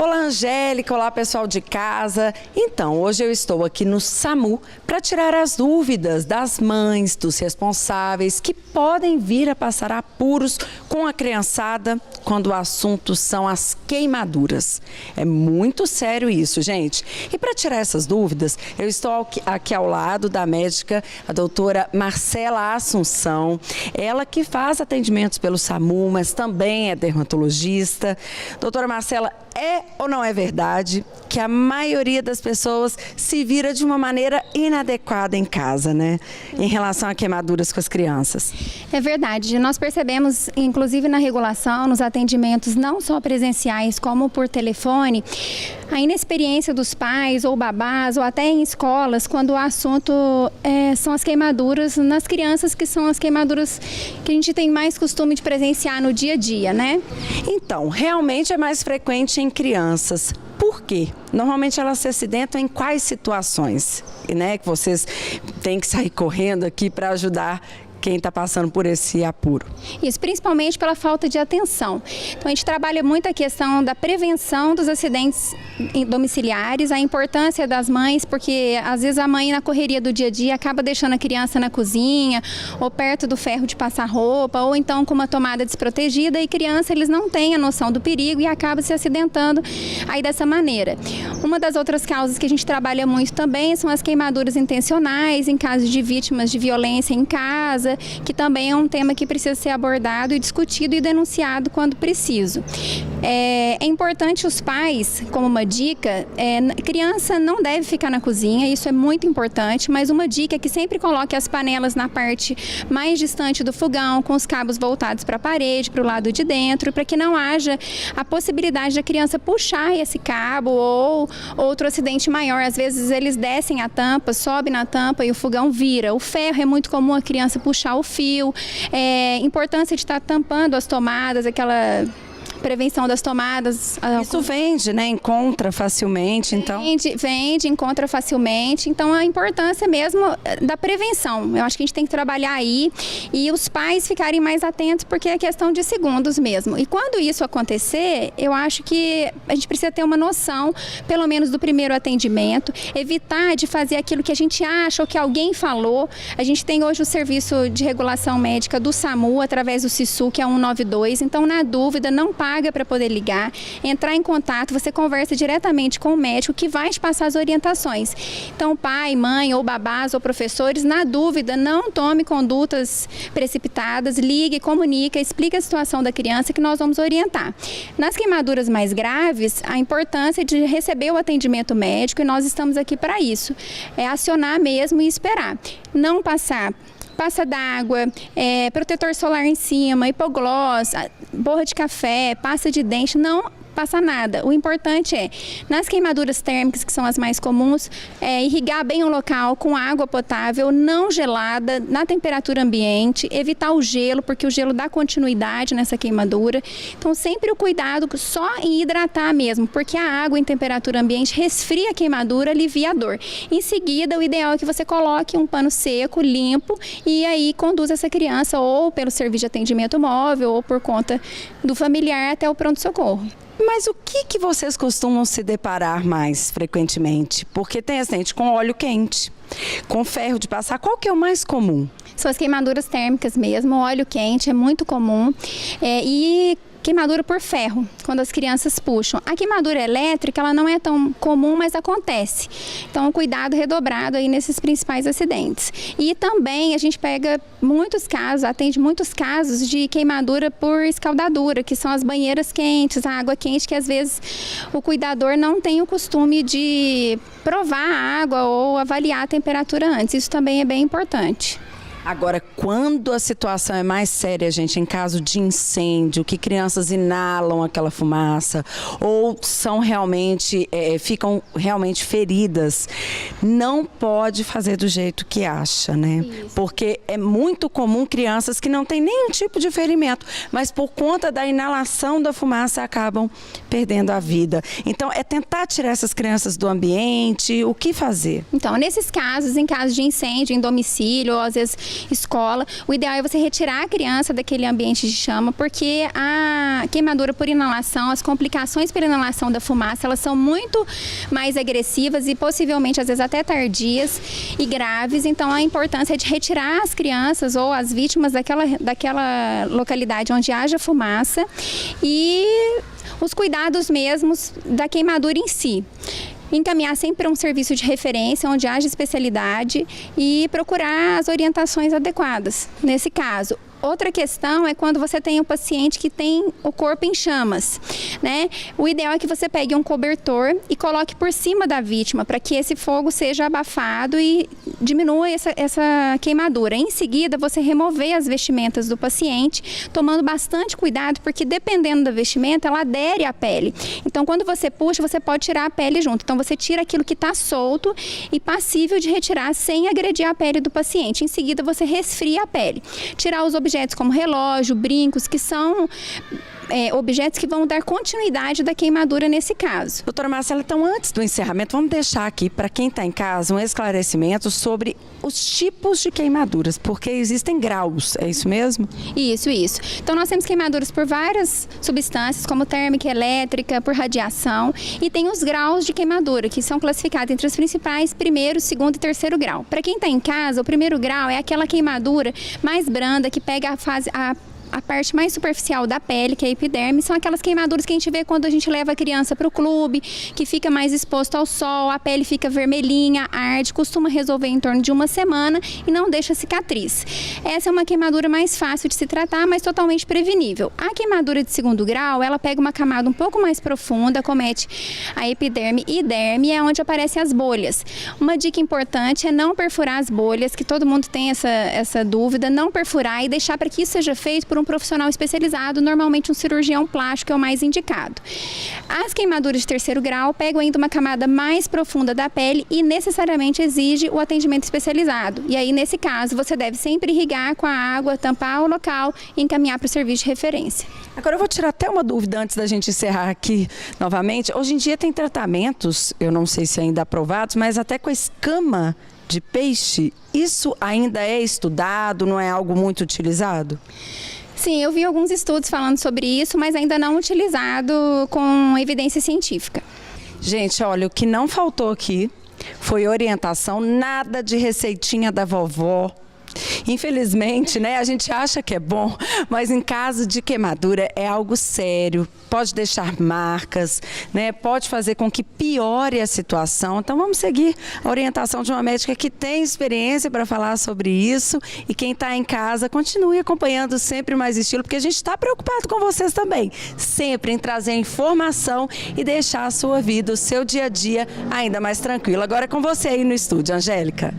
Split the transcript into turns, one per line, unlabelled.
Olá, Angélica, olá pessoal de casa. Então, hoje eu estou aqui no SAMU para tirar as dúvidas das mães, dos responsáveis que podem vir a passar apuros com a criançada quando o assunto são as queimaduras. É muito sério isso, gente. E para tirar essas dúvidas, eu estou aqui ao lado da médica, a doutora Marcela Assunção. Ela que faz atendimentos pelo SAMU, mas também é dermatologista. Doutora Marcela, é ou não é verdade que a maioria das pessoas se vira de uma maneira inadequada em casa, né? Em relação a queimaduras com as crianças?
É verdade. Nós percebemos, inclusive na regulação, nos atendimentos não só presenciais como por telefone, a inexperiência dos pais ou babás ou até em escolas quando o assunto são as queimaduras nas crianças, que são as queimaduras que a gente tem mais costume de presenciar no dia a dia, né?
Então, realmente é mais frequente em crianças. Por quê? Normalmente elas se acidentam em quais situações? Né, que vocês têm que sair correndo aqui para ajudar quem está passando por esse apuro?
Isso, principalmente pela falta de atenção. Então, a gente trabalha muito a questão da prevenção dos acidentes domiciliares, a importância das mães, porque às vezes a mãe na correria do dia a dia acaba deixando a criança na cozinha ou perto do ferro de passar roupa, ou então com uma tomada desprotegida, e criança, eles não têm a noção do perigo e acabam se acidentando aí dessa maneira. Uma das outras causas que a gente trabalha muito também são as queimaduras intencionais, em casos de vítimas de violência em casa, que também é um tema que precisa ser abordado e discutido e denunciado quando preciso. É importante os pais, como uma dica, criança não deve ficar na cozinha, isso é muito importante, mas uma dica é que sempre coloque as panelas na parte mais distante do fogão, com os cabos voltados para a parede, para o lado de dentro, para que não haja a possibilidade da criança puxar esse cabo ou outro acidente maior. Às vezes eles descem a tampa, sobem na tampa e o fogão vira. O ferro é muito comum a criança puxar o fio, importância de estar tampando as tomadas, aquela prevenção das tomadas.
Isso vende, né? Encontra facilmente, então.
Vende, encontra facilmente. Então, a importância mesmo da prevenção. Eu acho que a gente tem que trabalhar aí e os pais ficarem mais atentos, porque é questão de segundos mesmo. E quando isso acontecer, eu acho que a gente precisa ter uma noção, pelo menos do primeiro atendimento, evitar de fazer aquilo que a gente acha ou que alguém falou. A gente tem hoje o serviço de regulação médica do SAMU, através do SISU, que é 192. Então, na dúvida, não paga para poder ligar, entrar em contato, você conversa diretamente com o médico que vai te passar as orientações. Então, pai, mãe ou babás ou professores, na dúvida, não tome condutas precipitadas, ligue, comunique, explique a situação da criança que nós vamos orientar. Nas queimaduras mais graves, a importância de receber o atendimento médico, e nós estamos aqui para isso, é acionar mesmo e esperar. Não passar pasta d'água, protetor solar em cima, hipoglós, borra de café, pasta de dente, não passa nada. O importante é, nas queimaduras térmicas, que são as mais comuns, irrigar bem o local com água potável, não gelada, na temperatura ambiente, evitar o gelo, porque o gelo dá continuidade nessa queimadura. Então, sempre o cuidado só em hidratar mesmo, porque a água em temperatura ambiente resfria a queimadura, alivia a dor. Em seguida, o ideal é que você coloque um pano seco, limpo, e aí conduza essa criança ou pelo serviço de atendimento móvel ou por conta do familiar até o pronto-socorro.
Mas o que vocês costumam se deparar mais frequentemente? Porque tem acidente com óleo quente, com ferro de passar. Qual que é o mais comum?
São as queimaduras térmicas mesmo, o óleo quente é muito comum. E queimadura por ferro, quando as crianças puxam. A queimadura elétrica, ela não é tão comum, mas acontece. Então, cuidado redobrado aí nesses principais acidentes. E também a gente pega muitos casos, atende muitos casos de queimadura por escaldadura, que são as banheiras quentes, a água quente, que às vezes o cuidador não tem o costume de provar a água ou avaliar a temperatura antes. Isso também é bem importante.
Agora, quando a situação é mais séria, gente, em caso de incêndio, que crianças inalam aquela fumaça ou são realmente, ficam realmente feridas, não pode fazer do jeito que acha, né? Isso. Porque é muito comum crianças que não têm nenhum tipo de ferimento, mas por conta da inalação da fumaça acabam perdendo a vida. Então, é tentar tirar essas crianças do ambiente, o que fazer?
Então, nesses casos, em caso de incêndio em domicílio, ou às vezes escola. O ideal é você retirar a criança daquele ambiente de chama, porque a queimadura por inalação, as complicações por inalação da fumaça, elas são muito mais agressivas e possivelmente, às vezes, até tardias e graves. Então, a importância é de retirar as crianças ou as vítimas daquela localidade onde haja fumaça e os cuidados mesmos da queimadura em si. Encaminhar sempre para um serviço de referência, onde haja especialidade e procurar as orientações adequadas. Nesse caso, outra questão é quando você tem um paciente que tem o corpo em chamas, né? O ideal é que você pegue um cobertor e coloque por cima da vítima, para que esse fogo seja abafado e diminua essa queimadura. Em seguida, você remover as vestimentas do paciente, tomando bastante cuidado, porque dependendo da vestimenta, ela adere à pele. Então, quando você puxa, você pode tirar a pele junto. Então, você tira aquilo que está solto e passível de retirar sem agredir a pele do paciente. Em seguida, você resfria a pele. Tirar os objetos como relógio, brincos, que são objetos que vão dar continuidade da queimadura nesse caso.
Doutora Marcela, então antes do encerramento, vamos deixar aqui para quem está em casa um esclarecimento sobre os tipos de queimaduras, porque existem graus, é isso mesmo?
Isso. Então nós temos queimaduras por várias substâncias, como térmica, elétrica, por radiação, e tem os graus de queimadura, que são classificados entre os principais, primeiro, segundo e terceiro grau. Para quem está em casa, o primeiro grau é aquela queimadura mais branda, que pega a parte mais superficial da pele, que é a epiderme. São aquelas queimaduras que a gente vê quando a gente leva a criança para o clube, que fica mais exposto ao sol, a pele fica vermelhinha, arde, costuma resolver em torno de uma semana e não deixa cicatriz. Essa é uma queimadura mais fácil de se tratar, mas totalmente prevenível. A queimadura de segundo grau, ela pega uma camada um pouco mais profunda, comete a epiderme e derme, é onde aparecem as bolhas. Uma dica importante é não perfurar as bolhas, que todo mundo tem essa dúvida, não perfurar e deixar para que isso seja feito por um profissional especializado, normalmente um cirurgião plástico é o mais indicado. As queimaduras de terceiro grau pegam ainda uma camada mais profunda da pele e necessariamente exige o atendimento especializado. E aí, nesse caso, você deve sempre irrigar com a água, tampar o local e encaminhar para o serviço de referência.
Agora eu vou tirar até uma dúvida antes da gente encerrar aqui novamente. Hoje em dia tem tratamentos, eu não sei se ainda aprovados, mas até com a escama de peixe. Isso ainda é estudado, não é algo muito utilizado?
Sim, eu vi alguns estudos falando sobre isso, mas ainda não utilizado com evidência científica.
Gente, olha, o que não faltou aqui foi orientação, nada de receitinha da vovó. Infelizmente, né, a gente acha que é bom, mas em caso de queimadura é algo sério, pode deixar marcas, né, pode fazer com que piore a situação. Então vamos seguir a orientação de uma médica que tem experiência para falar sobre isso, e quem está em casa continue acompanhando sempre Mais Estilo, porque a gente está preocupado com vocês também, sempre em trazer informação e deixar a sua vida, o seu dia a dia ainda mais tranquilo. Agora é com você aí no estúdio, Angélica.